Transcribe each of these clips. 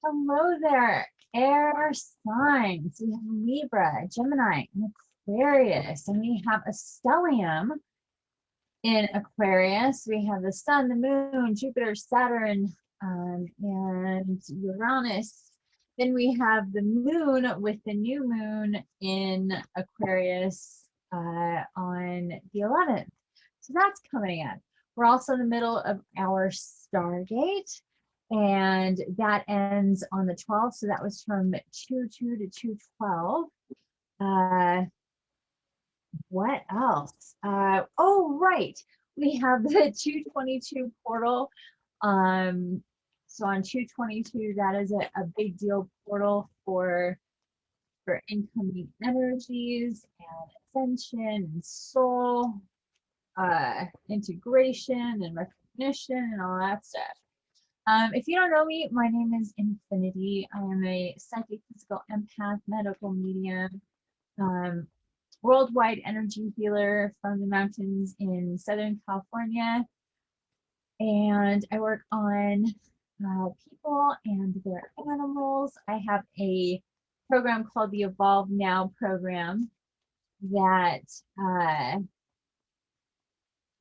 Hello there, air signs. We have Libra, Gemini, and Aquarius, and we have a stellium in Aquarius. We have the Sun, the Moon, Jupiter, Saturn, and Uranus. Then we have the Moon with the new moon in Aquarius on the 11th. So that's coming up. We're also in the middle of our Stargate, and that ends on the 12th. So that was from 2/2 to 2/12. What else? Oh, right. We have the 222 portal. So on 222, that is a big deal portal for incoming energies and ascension and soul integration and recognition and all that stuff. If you don't know me, my name is Infinity. I am a psychic, physical empath, medical medium, worldwide energy healer from the mountains in Southern California. And I work on people and their animals. I have a program called the Evolve Now program that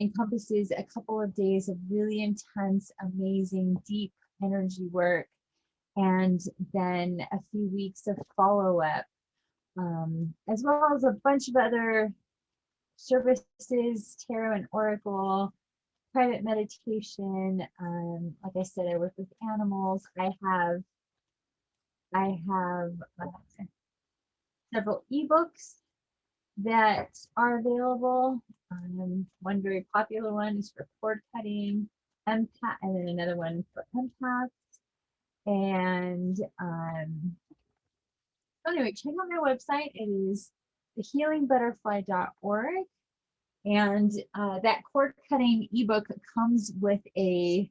encompasses a couple of days of really intense, amazing, deep energy work, and then a few weeks of follow-up, as well as a bunch of other services, tarot and oracle, private meditation. Like I said, I work with animals. I have several ebooks that are available. One very popular one is for cord cutting, empath, and then another one for empaths. And anyway, check out my website. It is thehealingbutterfly.org. And that cord cutting ebook comes with a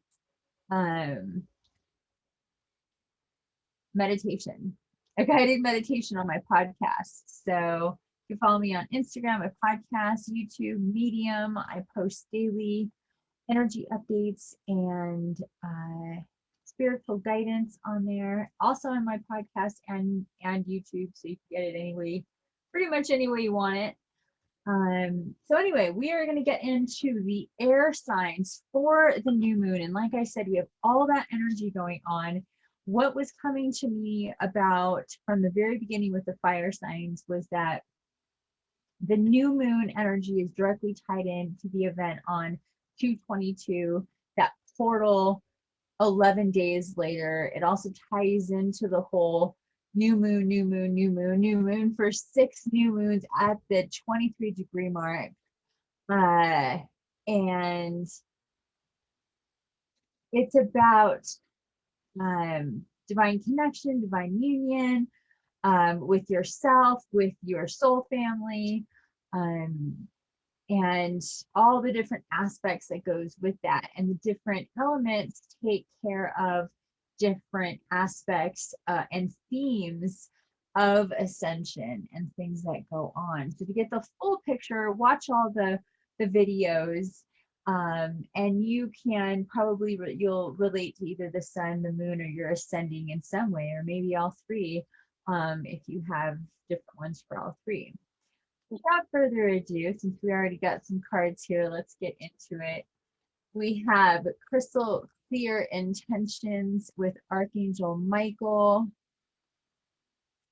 meditation, a guided meditation on my podcast. So you can follow me on Instagram, my podcast, YouTube, Medium. I post daily energy updates and spiritual guidance on there. Also on my podcast and YouTube, so you can get it anyway, pretty much any way you want it. So anyway, we are going to get into the air signs for the new moon. And like I said, we have all that energy going on. What was coming to me about from the very beginning with the fire signs was that the new moon energy is directly tied into the event on 2/22, that portal 11 days later. It also ties into the whole new moon, new moon, new moon, new moon for 6 new moons at the 23-degree mark. And it's about divine connection, divine union, with yourself, with your soul family, and all the different aspects that goes with that. And the different elements take care of different aspects and themes of ascension and things that go on. So to get the full picture, watch all the videos, and you can probably you'll relate to either the sun, the moon, or you're ascending in some way, or maybe all three, if you have different ones for all three. Without further ado, since we already got some cards here, let's get into it. We have crystal clear intentions with Archangel Michael.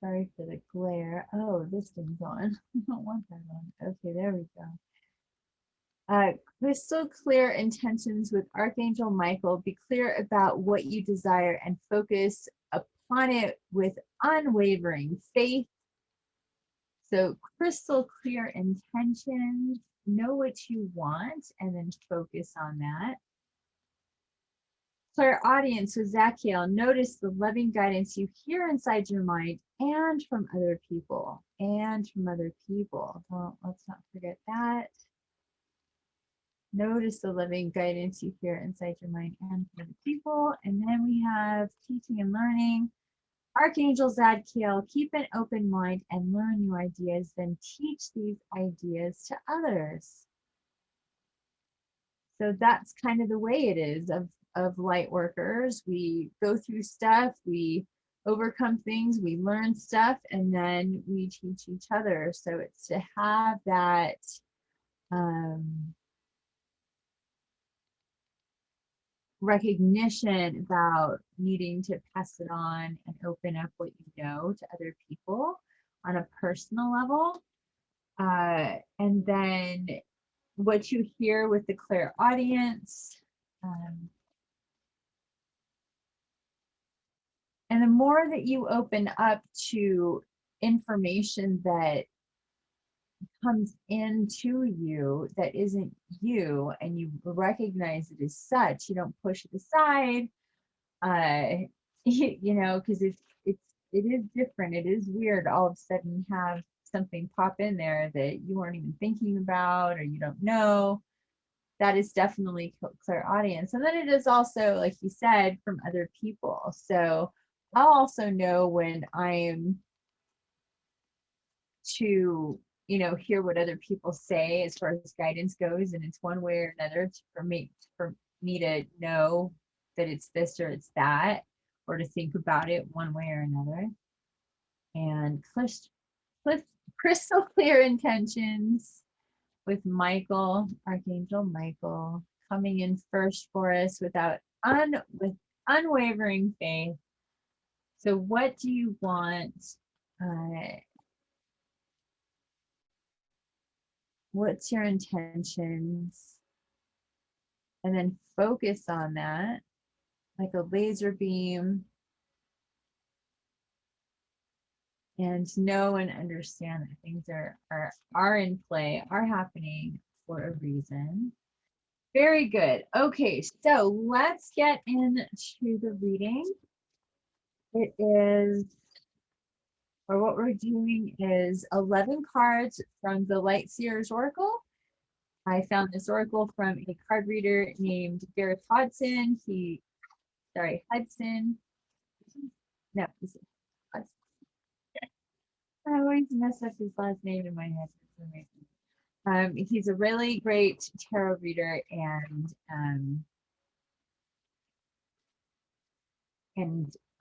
Sorry for the glare. Oh, this thing's on. I don't want that on. Okay, there we go. Crystal clear intentions with Archangel Michael. Be clear about what you desire and focus upon it with unwavering faith. So crystal clear intentions, know what you want, and then focus on that. So our audience with Zachiel, notice the loving guidance you hear inside your mind and from other people. Well, let's not forget that. Notice the loving guidance you hear inside your mind and from other people. And then we have teaching and learning. Archangel Zadkiel, keep an open mind and learn new ideas, then teach these ideas to others. So that's kind of the way it is of of light workers. We go through stuff, we overcome things, we learn stuff, and then we teach each other. So it's to have that recognition about needing to pass it on and open up what you know to other people on a personal level. And then what you hear with the clairaudience. And the more that you open up to information that comes into you that isn't you, and you recognize it as such, you don't push it aside, you know, because it is different. It is weird all of a sudden have something pop in there that you weren't even thinking about or you don't know. That is definitely clairaudience. And then it is also, like you said, from other people. So I'll also know when I'm to, you know, hear what other people say as far as guidance goes, and it's one way or another for me to know that it's this or it's that, or to think about it one way or another. And crystal clear intentions with Michael, Archangel Michael, coming in first for us with unwavering faith. So what do you want? What's your intentions? And then focus on that like a laser beam, and know and understand that things are in play, are happening for a reason. Very good. Okay, so let's get into the reading. It is, or what we're doing is 11 cards from the Light Seers Oracle. I found this oracle from a card reader named Gareth Hudson. Hudson. No, this is Hudson. I always mess up his last name in my head. He's a really great tarot reader, and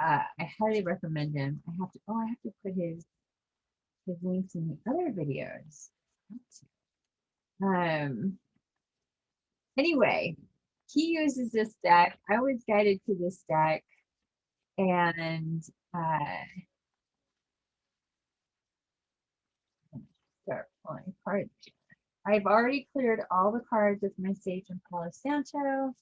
I highly recommend him. I have to put his links in the other videos. Anyway, he uses this deck. I was guided to this deck, and start pulling cards. I've already cleared all the cards with my Sage and Palo Santo.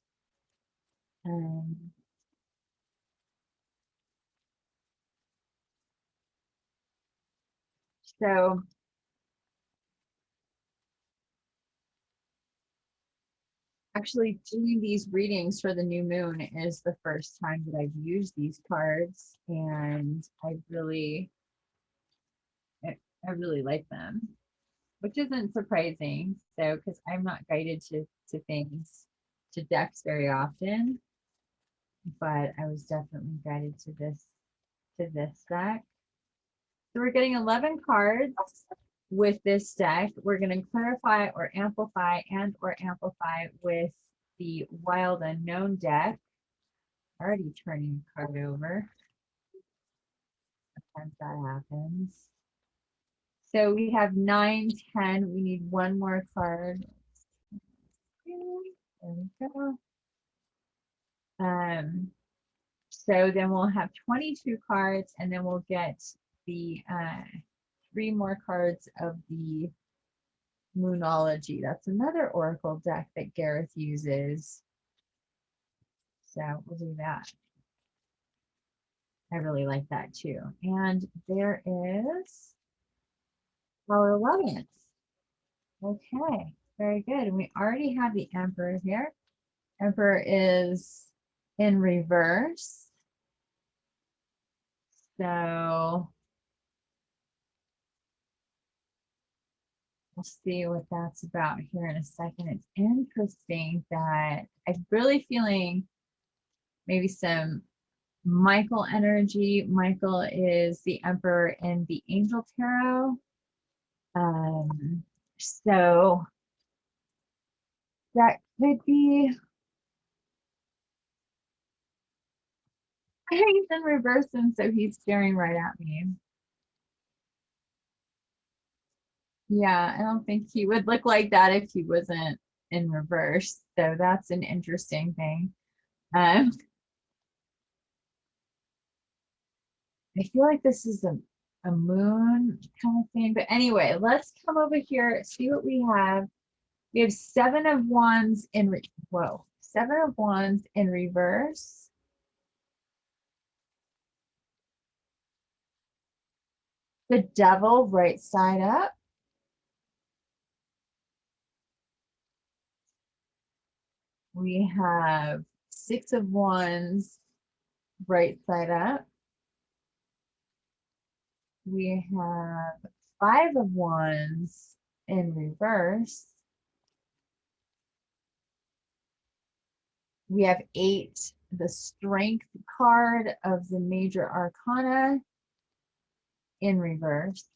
So actually doing these readings for the new moon is the first time that I've used these cards, and I really like them, which isn't surprising. So, because I'm not guided to decks very often, but I was definitely guided to this deck. So we're getting 11 cards with this deck. We're going to clarify or amplify with the Wild Unknown deck. Already turning a card over. Sometimes that happens. So we have 9, 10. We need one more card. There we go. So then we'll have 22 cards, and then we'll get the 3 more cards of the Moonology. That's another oracle deck that Gareth uses. So we'll do that. I really like that too. And there is our 11th. Okay, very good. And we already have the Emperor here. Emperor is in reverse. So we'll see what that's about here in a second. It's interesting that I'm really feeling maybe some Michael energy. Michael is the Emperor in the Angel Tarot. So that could be He's in reverse, and so he's staring right at me. Yeah, I don't think he would look like that if he wasn't in reverse. So that's an interesting thing. Um, I feel like this is a moon kind of thing. But anyway, let's come over here, see what we have. We have Seven of Wands in, whoa, Seven of Wands in reverse. The Devil right side up. We have Six of Wands right side up. We have Five of Wands in reverse. We have Eight, the Strength card of the Major Arcana in reverse.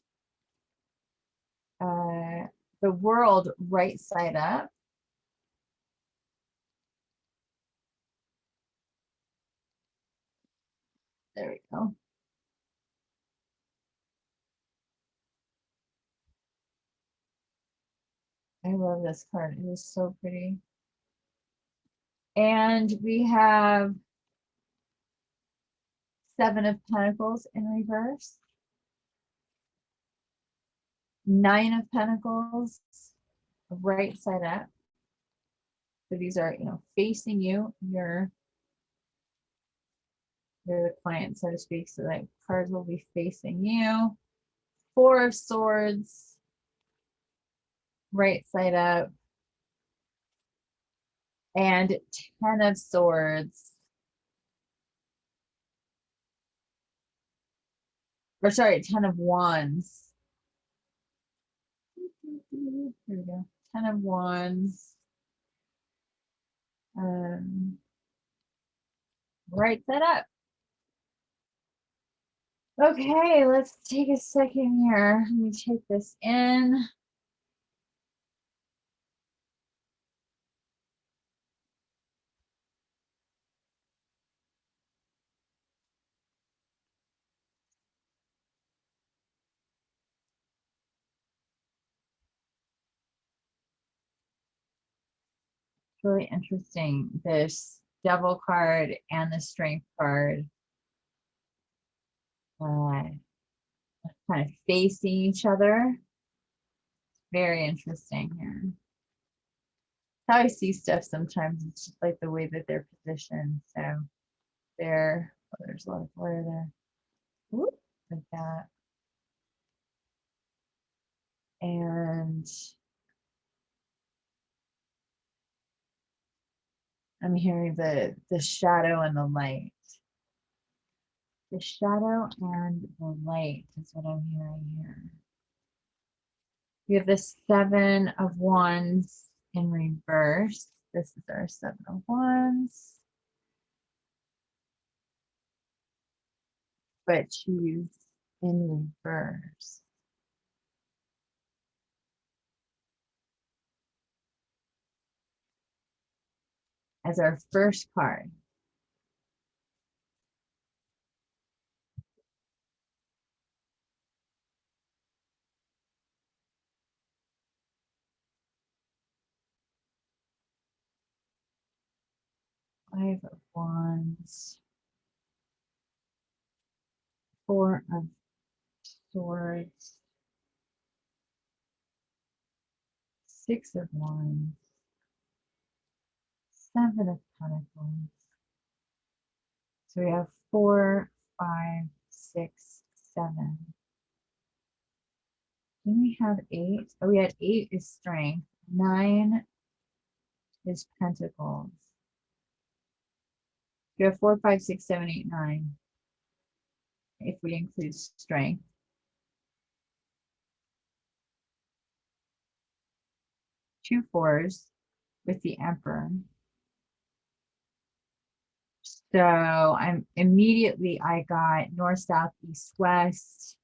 The World right side up. There we go. I love this card. It is so pretty. And we have Seven of Pentacles in reverse. Nine of Pentacles right side up. So these are, facing you. You're the client, so to speak. So that cards will be facing you. Four of Swords right side up. And 10 of Swords. Or sorry, 10 of Wands. Here we go. 10 of Wands. Right side up. Okay, let's take a second here. Let me take this in. It's really interesting. This Devil card and the Strength card kind of facing each other. Very interesting here. How I see stuff sometimes, it's just like the way that they're positioned. So there, oh, there's a lot of glare there. Whoop, like that. And I'm hearing the shadow and the light. The shadow and the light is what I'm hearing here. We have the Seven of Wands in reverse. This is our Seven of Wands. But she's in reverse. As our first card. Five of Wands. Four of Swords. Six of Wands. Seven of Pentacles. So we have 4, 5, 6, 7. Then we have 8. Oh, we had 8 is Strength. 9 is Pentacles. We have 4, 5, 6, 7, 8, 9. If we include Strength. Two 4s with the Emperor. So I got north, south, east, west.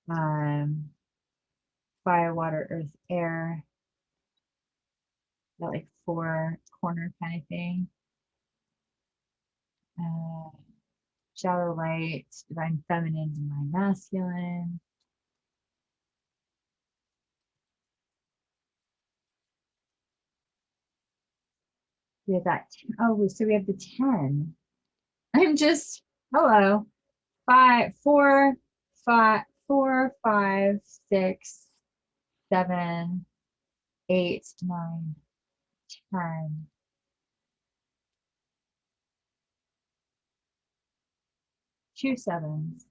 Fire, water, earth, air. Got like 4 corner kind of thing. shadow light, divine feminine, divine masculine. We have that. Oh, so we have the 10. I'm just, hello. 5, 4, 5, 4, 5, 6, 7, 8, 9, 10. 2 sevens.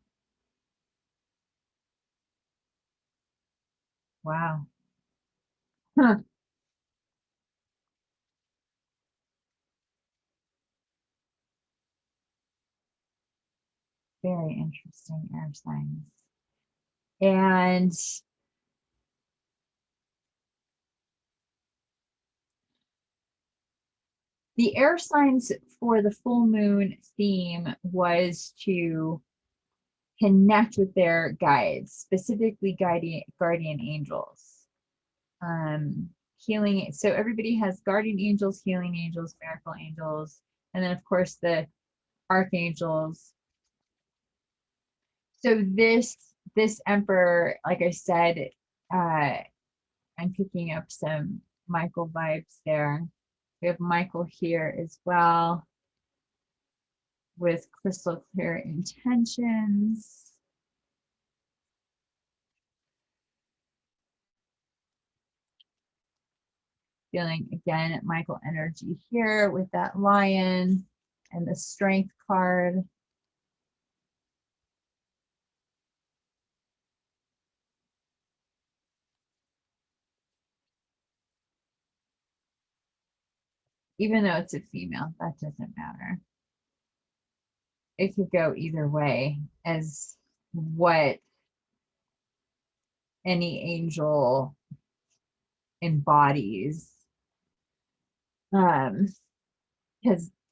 Wow. Huh. Very interesting air signs. And the air signs for the full moon theme was to connect with their guides, specifically guardian angels. Healing. So everybody has guardian angels, healing angels, miracle angels, and then of course the archangels. So this emperor, like I said, I'm picking up some Michael vibes there. We have Michael here as well with crystal clear intentions. Feeling again Michael energy here with that lion and the strength card. Even though it's a female, that doesn't matter. It could go either way as what any angel embodies. Because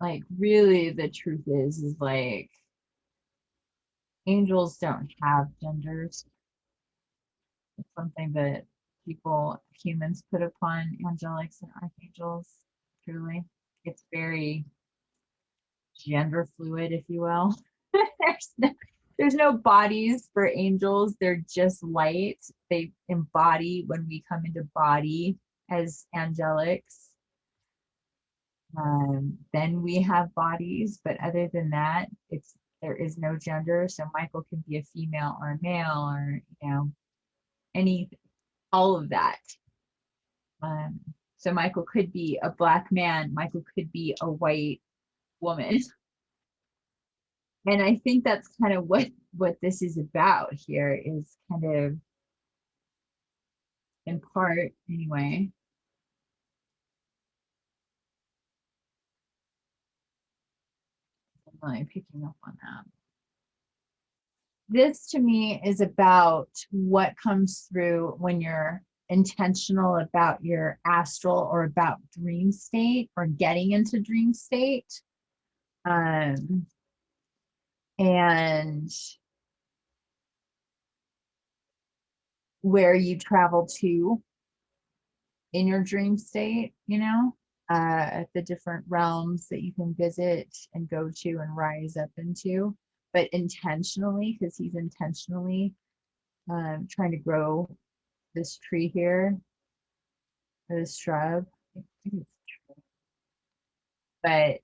like really the truth is like angels don't have genders. It's something that humans put upon angelics and archangels. Truly, it's very gender fluid, if you will. there's, no, there's no bodies for angels. They're just light. They embody when we come into body as angelics. Then we have bodies, but other than that, there is no gender. So Michael can be a female or a male, or any all of that. So Michael could be a black man. Michael could be a white woman. And I think that's kind of what this is about here, is kind of in part anyway. I'm really picking up on that. This to me is about what comes through when you're intentional about your astral or about dream state or getting into dream state. And where you travel to in your dream state, the different realms that you can visit and go to and rise up into, but intentionally, because he's intentionally trying to grow this tree here, this shrub. But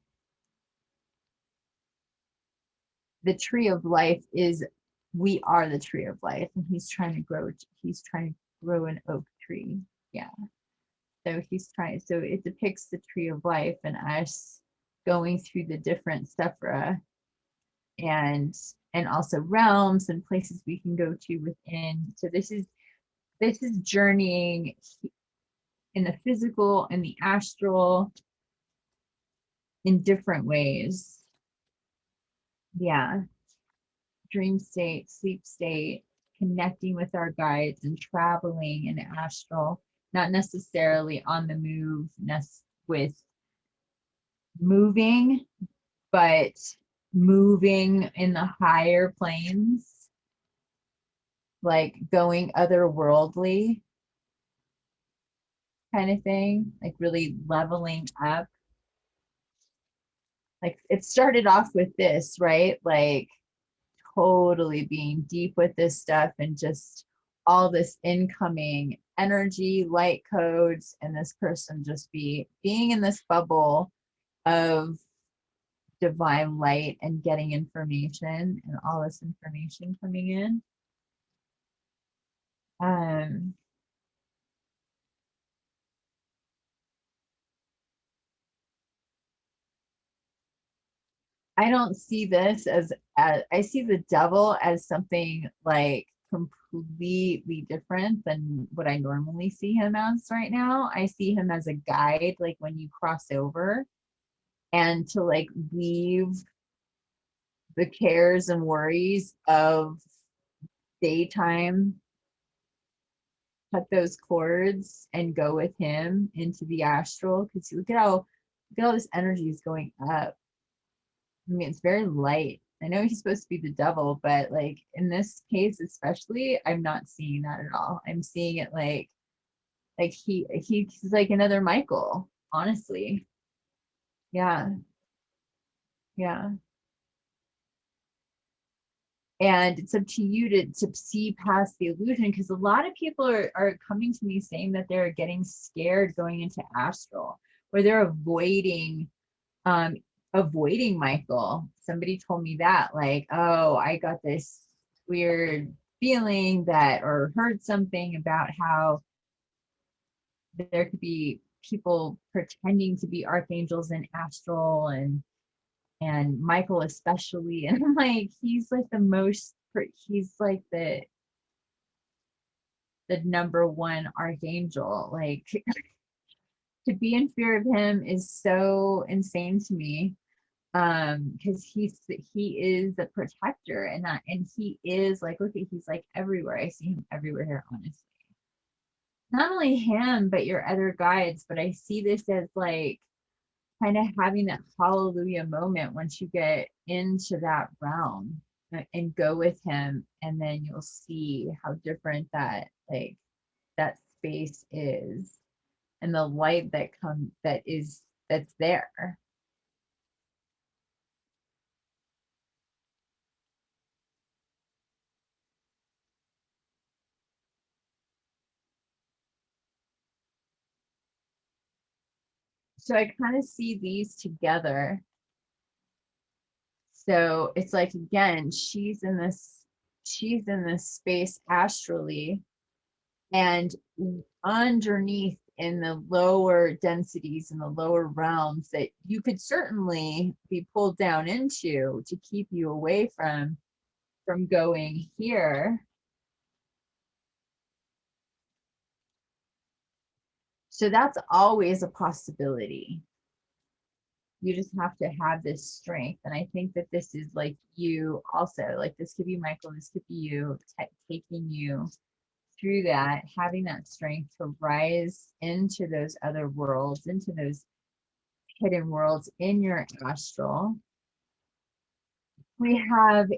the tree of life is, we are the tree of life, and he's trying to grow an oak tree. Yeah. So it depicts the tree of life and us going through the different sephira and also realms and places we can go to within. So this is journeying in the physical and the astral in different ways. Yeah. Dream state, sleep state, connecting with our guides and traveling in astral, not necessarily on the move with moving, but moving in the higher planes, like going otherworldly kind of thing, like really leveling up. like it started off with this, right? Like totally being deep with this stuff and just all this incoming energy, light codes, and this person just being in this bubble of divine light and getting information and all this information coming in. I don't see this as I see the devil as something like completely different than what I normally see him as right now. I see him as a guide, like when you cross over, and to like leave the cares and worries of daytime, cut those cords and go with him into the astral. Because look at all this energy is going up. I mean, it's very light. I know he's supposed to be the devil, but like in this case especially, I'm not seeing that at all. I'm seeing it like he's like another Michael, honestly. Yeah, yeah. And it's up to you to see past the illusion, because a lot of people are coming to me saying that they're getting scared going into astral, or they're um avoiding Michael. Somebody told me that, like, oh, I got this weird feeling that, or heard something about how there could be people pretending to be archangels in astral, and Michael especially. And I'm like, he's like he's like the number one archangel. Like to be in fear of him is so insane to me, because he is the protector, and he is like, look at, he's like everywhere. I see him everywhere here, honestly. Not only him but your other guides, but I see this as like kind of having that hallelujah moment once you get into that realm, and go with him, and then you'll see how different that, like, that space is, and the light that's there. So I kind of see these together. So it's like, again, she's in this space astrally, and underneath in the lower densities, in the lower realms, that you could certainly be pulled down into to keep you away from going here. So that's always a possibility. You just have to have this strength. And I think that this is like you also, like this could be Michael, this could be you, taking you through that, having that strength to rise into those other worlds, into those hidden worlds in your astral. We have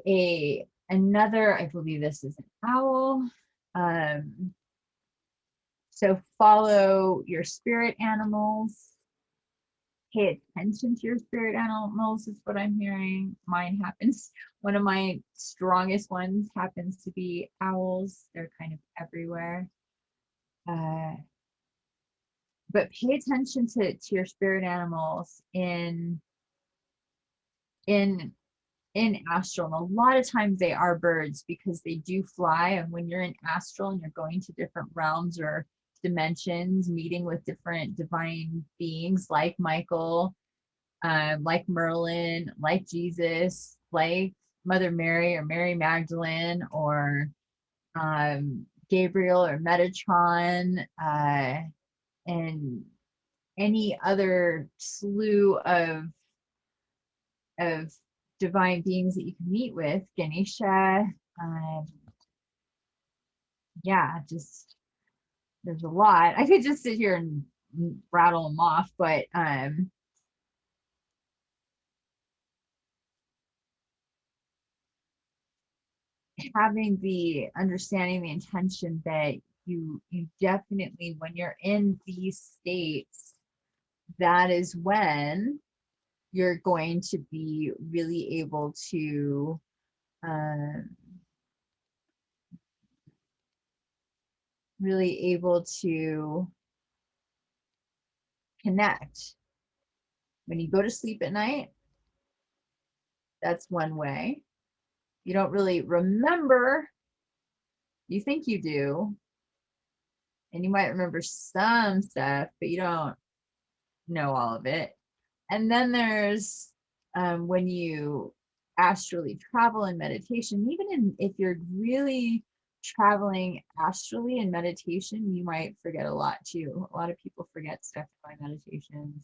another, I believe this is an owl. So follow your spirit animals. Pay attention to your spirit animals is what I'm hearing. Mine happens, one of my strongest ones happens to be owls. They're kind of everywhere. But pay attention to your spirit animals in in astral. And a lot of times they are birds, because they do fly. And when you're in astral and you're going to different realms or dimensions, meeting with different divine beings like Michael, like Merlin, like Jesus, like Mother Mary or Mary Magdalene, or Gabriel or Metatron, and any other slew of divine beings that you can meet with, Ganesha. um, yeah, just there's a lot. I could just sit here and rattle them off, but having the understanding, the intention that you definitely, when you're in these states, that is when you're going to be really able to connect. When you go to sleep at night, that's one way. You don't really remember. You think you do, and you might remember some stuff, but you don't know all of it. And then there's when you astrally travel in meditation, if you're really traveling astrally in meditation, you might forget a lot too. A lot of people forget stuff by meditations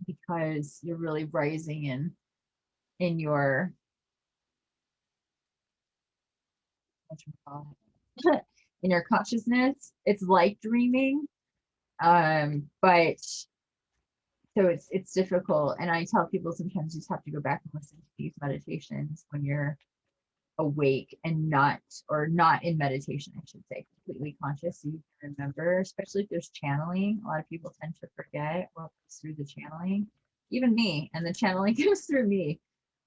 because you're really rising in your in your consciousness. It's like dreaming, but so it's difficult. And I tell people sometimes you just have to go back and listen to these meditations when you're awake and not in meditation, I should say, completely conscious, so you can remember, especially if there's channeling. A lot of people tend to forget what goes through the channeling, even me, and the channeling goes through me.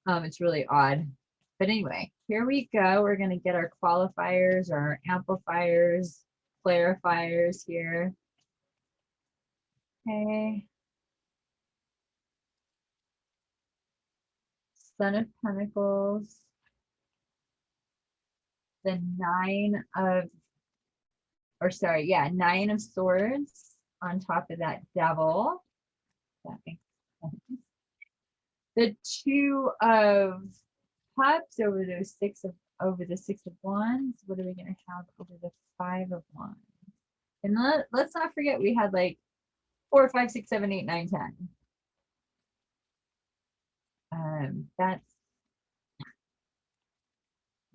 It's really odd. But anyway, here we go. We're going to get our qualifiers, our amplifiers, clarifiers here. Okay. Son of Pentacles, the Nine of Swords on top of that Devil. That makes sense. The Two of Cups over the Six of Wands. What are we going to have over the Five of Wands? And let's not forget we had like 4, 5, 6, 7, 8, 9, 10. That's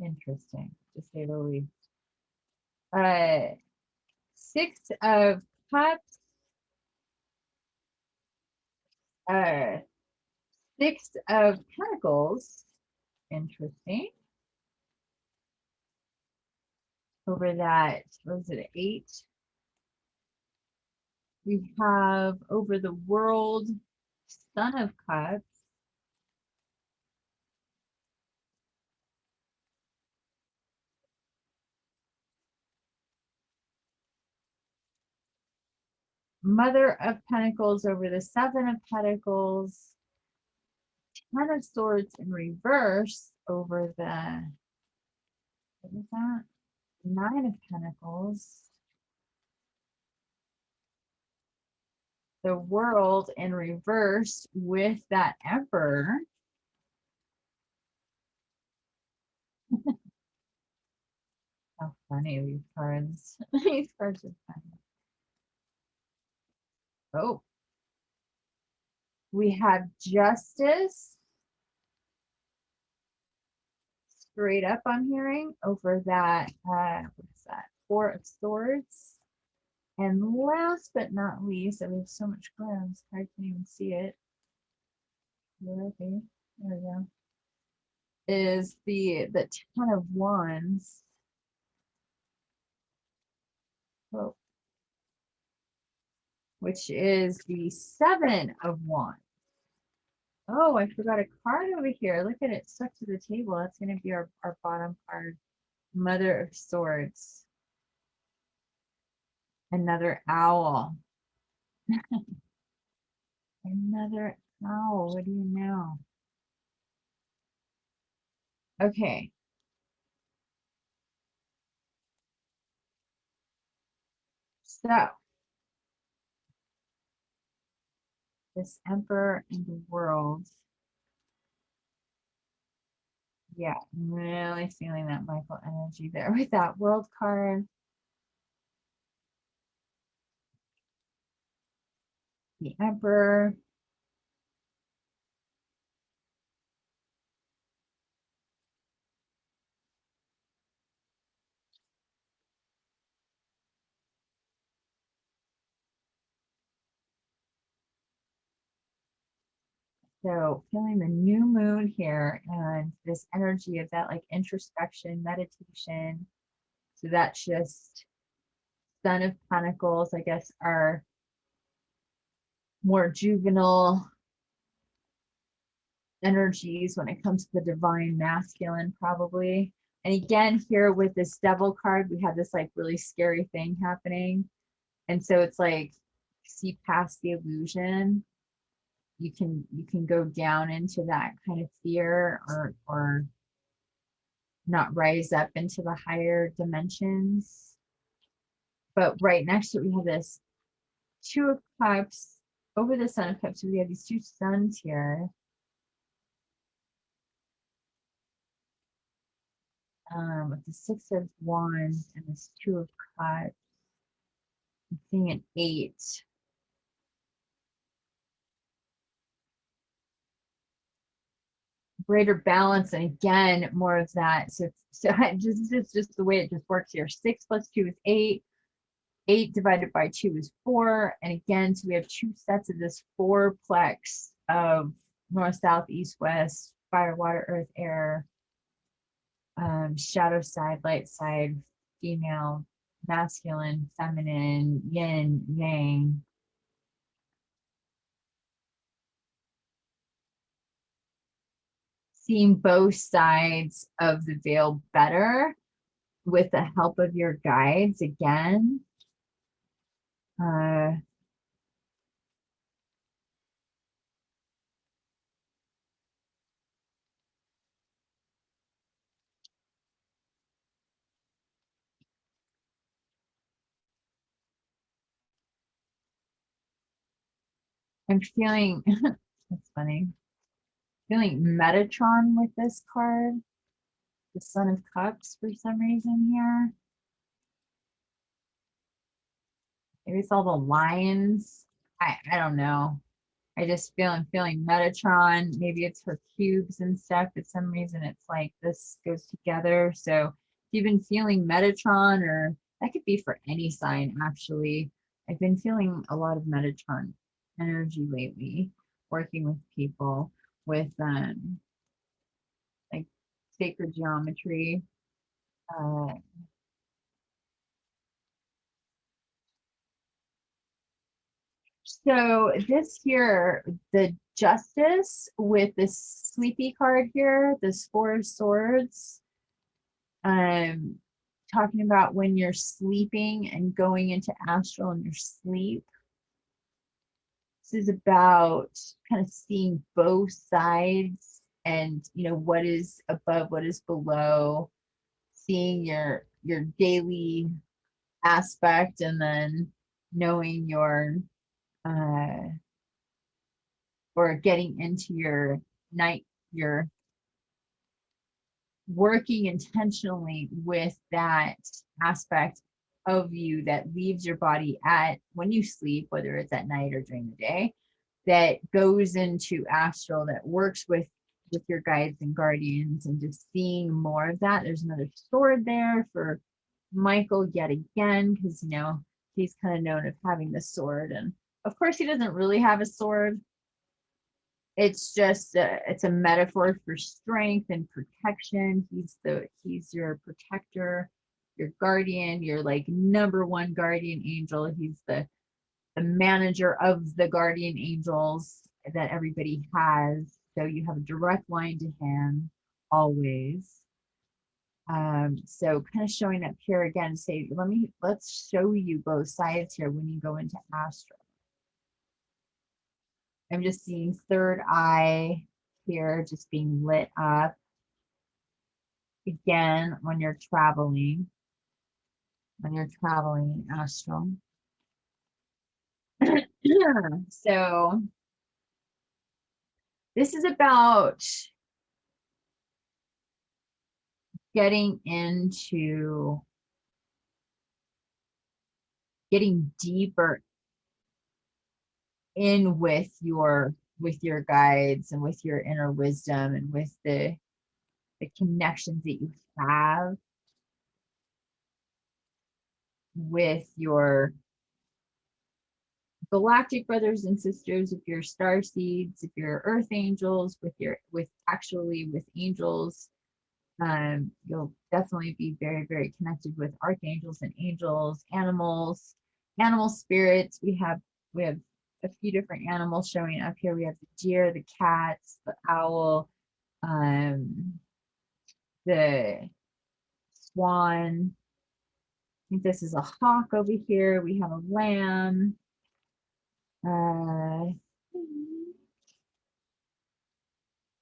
interesting, to say the least. Six of Cups, Six of Pentacles, interesting. Over that, what was it, 8? We have over the World, Son of Cups. Mother of Pentacles over the Seven of Pentacles. Ten of Swords in reverse over the, what is that? Nine of Pentacles. The World in reverse with that Emperor. How funny these cards. These cards are funny. Oh. We have Justice. Straight up I'm hearing over that, what is that? Four of Swords. And last but not least, I have so much glance, I can't even see it. Okay, there we go. Is the Ten of Wands. Oh, which is the Seven of Wands. Oh, I forgot a card over here. Look at it stuck to the table. That's going to be our bottom card. Mother of Swords. Another owl. Another owl. What do you know? Okay. So, this Emperor in the World. Yeah, I'm really feeling that Michael energy there with that World card. The Emperor. So feeling the new moon here and this energy of that like introspection, meditation. So that's just Son of Pentacles, I guess, are more juvenile energies when it comes to the divine masculine, probably. And again, here with this devil card, we have this like really scary thing happening. And so it's like, see past the illusion. You can go down into that kind of fear, or not rise up into the higher dimensions. But right next to it, we have this Two of Cups over the Son of Cups. So we have these two suns here. With the Six of Wands and this Two of Cups. I'm seeing an 8. Greater balance, and again, more of that. So it's just the way it just works here. 6 plus 2 is 8. 8 divided by 2 is 4. And again, so we have two sets of this fourplex of north, south, east, west, fire, water, earth, air, shadow side, light side, female, masculine, feminine, yin, yang. Seeing both sides of the veil better with the help of your guides again. I'm feeling, that's funny, feeling Metatron with this card, the Son of Cups for some reason here. Maybe it's all the lions. I don't know. I just I'm feeling Metatron. Maybe it's her cubes and stuff. For some reason, it's like this goes together. So if you've been feeling Metatron, or that could be for any sign, actually. I've been feeling a lot of Metatron energy lately, working with people with like sacred geometry. Uh, so this here, the Justice with this sleepy card here, this Four of Swords, talking about when you're sleeping and going into astral in your sleep. This is about kind of seeing both sides, and what is above, what is below, seeing your daily aspect, and then knowing uh or getting into your night, your working intentionally with that aspect of you that leaves your body at when you sleep, whether it's at night or during the day, that goes into astral, that works with your guides and guardians, and just seeing more of that. There's another sword there for Michael yet again, because he's kind of known of having the sword, and of course he doesn't really have a sword. It's just it's a metaphor for strength and protection. He's your protector, your guardian, your like number one guardian angel. He's the manager of the guardian angels that everybody has. So you have a direct line to him always. So kind of showing up here again, say, let's show you both sides here when you go into astral. I'm just seeing third eye here just being lit up. Again, when you're traveling astral. So this is about getting deeper in with your guides and with your inner wisdom, and with the connections that you have with your galactic brothers and sisters, if you're star seeds, if you're earth angels, with angels. You'll definitely be very, very connected with archangels and angels, animal spirits. We have a few different animals showing up here. We have the deer, the cats, the owl, the swan. I think this is a hawk over here. We have a lamb.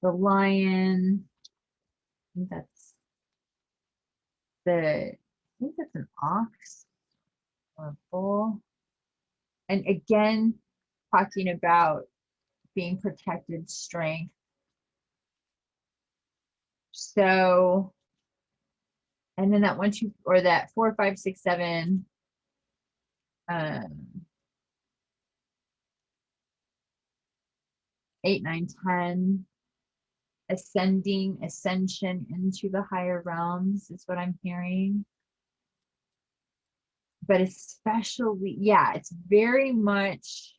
The lion. I think that's an ox or a bull. And again, talking about being protected, strength. So, and then that 1, 2, or that 4, 5, 6, 7, 8, 9, 10, ascending, ascension into the higher realms is what I'm hearing. But especially, yeah, it's very much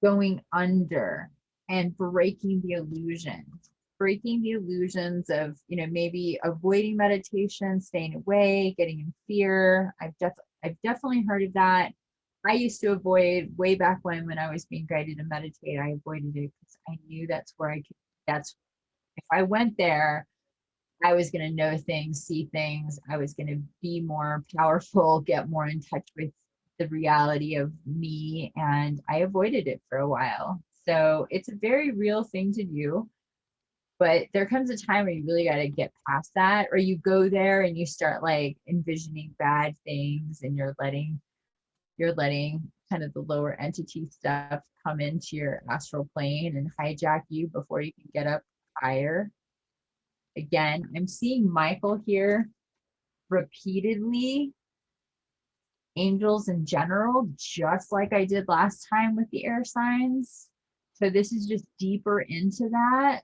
going under and breaking the illusions of, maybe avoiding meditation, staying away, getting in fear. I've definitely heard of that. I used to avoid way back when I was being guided to meditate. I avoided it because I knew that's where if I went there, I was going to know things, see things. I was going to be more powerful, get more in touch with the reality of me. And I avoided it for a while. So it's a very real thing to do. But there comes a time where you really got to get past that, or you go there and you start like envisioning bad things, and you're letting kind of the lower entity stuff come into your astral plane and hijack you before you can get up higher. Again, I'm seeing Michael here repeatedly, angels in general, just like I did last time with the air signs. So this is just deeper into that.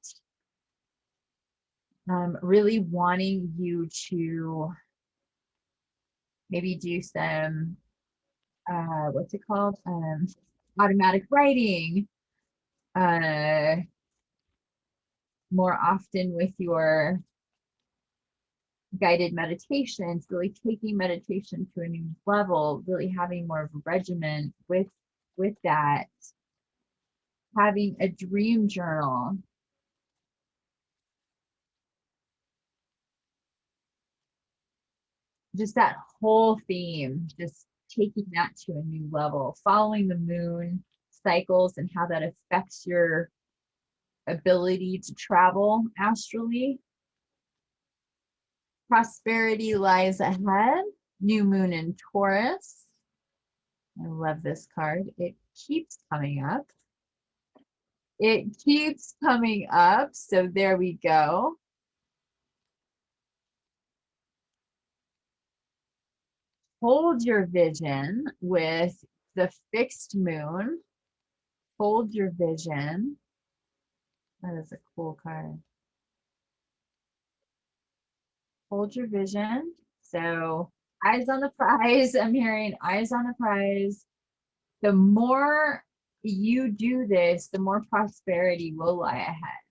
Really wanting you to maybe do some, what's it called? Automatic writing, more often with your guided meditations, really taking meditation to a new level, really having more of a regimen with that, having a dream journal. Just that whole theme, just taking that to a new level, following the moon cycles and how that affects your ability to travel astrally. Prosperity lies ahead. New moon in Taurus. I love this card. It keeps coming up. It keeps coming up. So there we go. Hold your vision with the fixed moon. Hold your vision. That is a cool card. Hold your vision. So eyes on the prize. I'm hearing eyes on the prize. The more you do this, the more prosperity will lie ahead.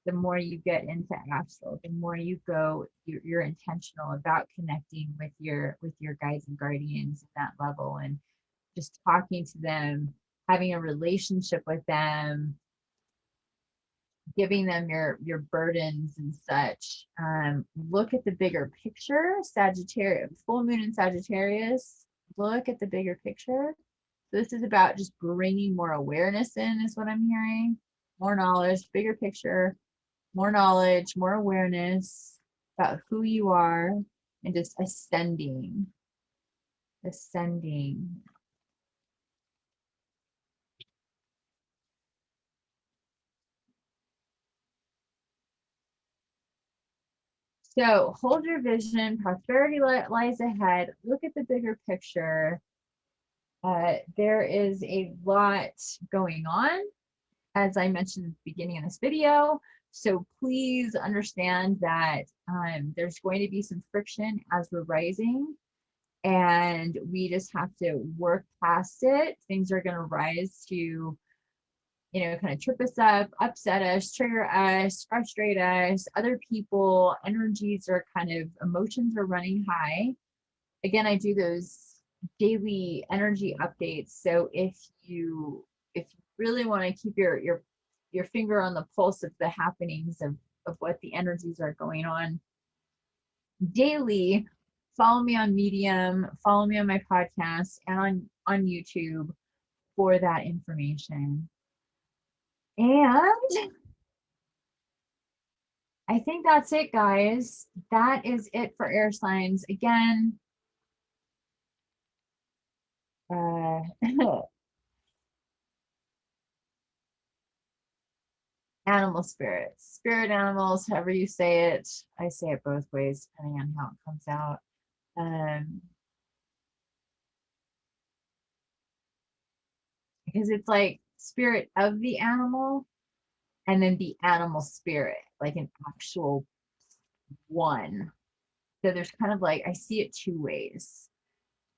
The more you get into astral, the more you go, you're intentional about connecting with your guides and guardians at that level, and just talking to them, having a relationship with them, giving them your burdens and such. Look at the bigger picture. Sagittarius, full moon in Sagittarius. Look at the bigger picture. So this is about just bringing more awareness in, is what I'm hearing. More knowledge, bigger picture, more knowledge, more awareness about who you are, and just ascending. So hold your vision, prosperity lies ahead. Look at the bigger picture. There is a lot going on, as I mentioned at the beginning of this video. So please understand that there's going to be some friction as we're rising, and we just have to work past it. Things are going to rise to, kind of trip us up, upset us, trigger us, frustrate us. Other people, energies are emotions are running high. Again, I do those daily energy updates. So if you if you really want to keep your finger on the pulse of the happenings of what the energies are going on daily, follow me on Medium, follow me on my podcast and on YouTube for that information. And I think that's it, guys. That is it for air signs. Again, animal spirits, spirit animals, however you say it. I say it both ways, depending on how it comes out. Because it's like spirit of the animal and then the animal spirit, like an actual one. So there's kind of like, I see it two ways.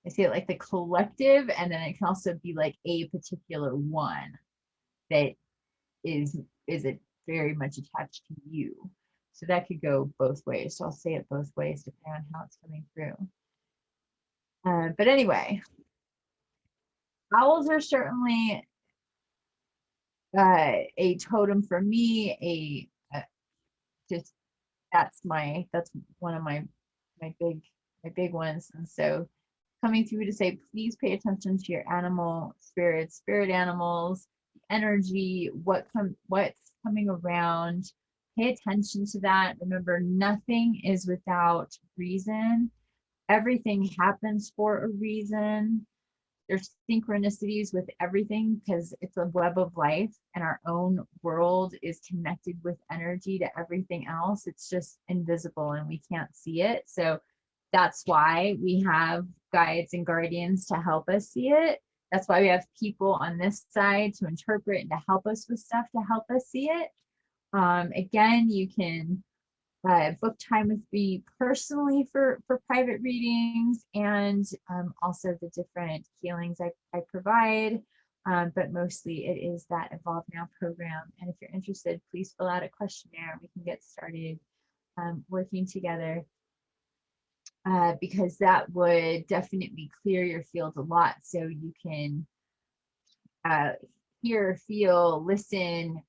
I see it like the collective, and then it can also be like a particular one that is it very much attached to you. So that could go both ways. So I'll say it both ways depending on how it's coming through. But anyway, owls are certainly a totem for me. Just that's one of my big ones. And so coming through to say, please pay attention to your animal spirits, spirit animals, energy, what's coming around. Pay attention to that. Remember, nothing is without reason. Everything happens for a reason. There's synchronicities with everything because it's a web of life, and our own world is connected with energy to everything else. It's just invisible and we can't see it. So that's why we have guides and guardians to help us see it. That's why we have people on this side to interpret and to help us with stuff to help us see it. Again, you can book time with me personally for private readings, and also the different healings I provide. But mostly it is that Evolve Now program. And if you're interested, please fill out a questionnaire. We can get started working together. Because that would definitely clear your field a lot, so you can hear, feel, listen,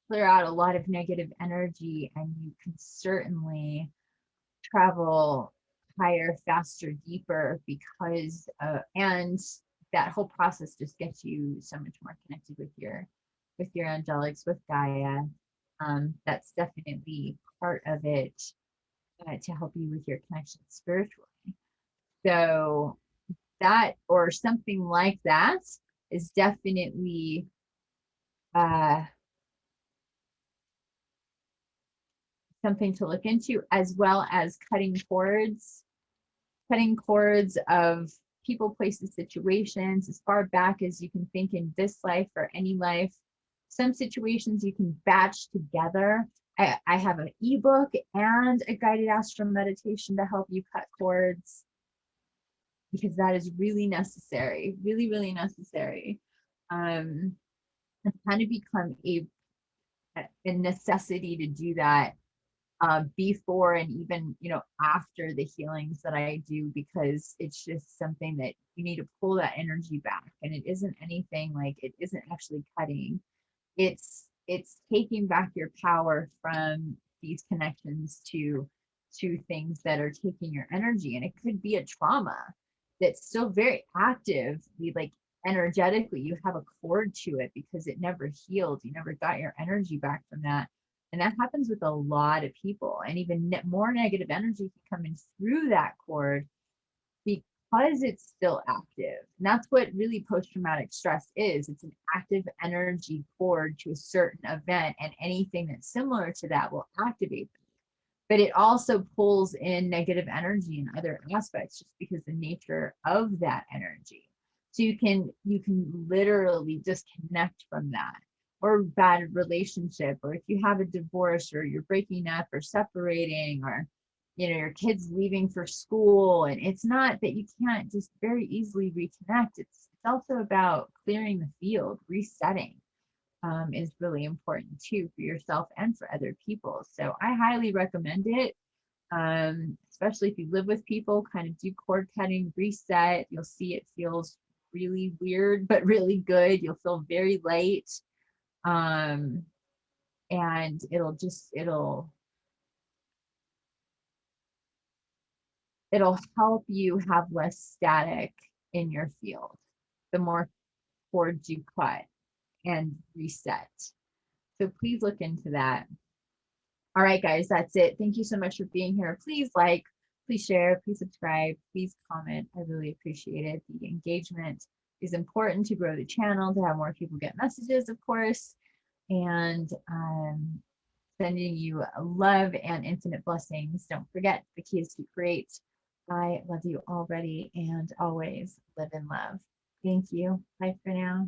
clear out a lot of negative energy, and you can certainly travel higher, faster, deeper, because and that whole process just gets you so much more connected with your angelics, with Gaia. That's definitely part of it. To help you with your connection spiritually. So that, or something like that, is definitely something to look into, as well as cutting cords of people, places, situations as far back as you can think in this life or any life. Some situations you can batch together. I have an ebook and a guided astral meditation to help you cut cords, because that is really necessary, really, really necessary. It's kind of become a necessity to do that before and even, after the healings that I do, because it's just something that you need to pull that energy back. And it isn't anything, like, it isn't actually cutting. It's taking back your power from these connections to things that are taking your energy. And it could be a trauma that's still very active. Like, energetically, you have a cord to it because it never healed. You never got your energy back from that. And that happens with a lot of people. And even more negative energy can come in through that cord because it's still active. And that's what really post-traumatic stress is. It's an active energy cord to a certain event, and anything that's similar to that will activate them. But it also pulls in negative energy in other aspects, just because the nature of that energy. So you can literally disconnect from that, or bad relationship, or if you have a divorce, or you're breaking up or separating, or your kids leaving for school. And it's not that you can't just very easily reconnect. It's also about clearing the field. Resetting is really important too, for yourself and for other people. So I highly recommend it, especially if you live with people. Kind of do cord cutting, reset. You'll see it feels really weird, but really good. You'll feel very light. And it'll help you have less static in your field the more cords you cut and reset. So please look into that. All right, guys, that's it. Thank you so much for being here. Please like, please share, please subscribe, please comment. I really appreciate it. The engagement is important to grow the channel, to have more people get messages, of course. And sending you love and infinite blessings. Don't forget, the key is to create. I love you already and always. Live in love. Thank you. Bye for now.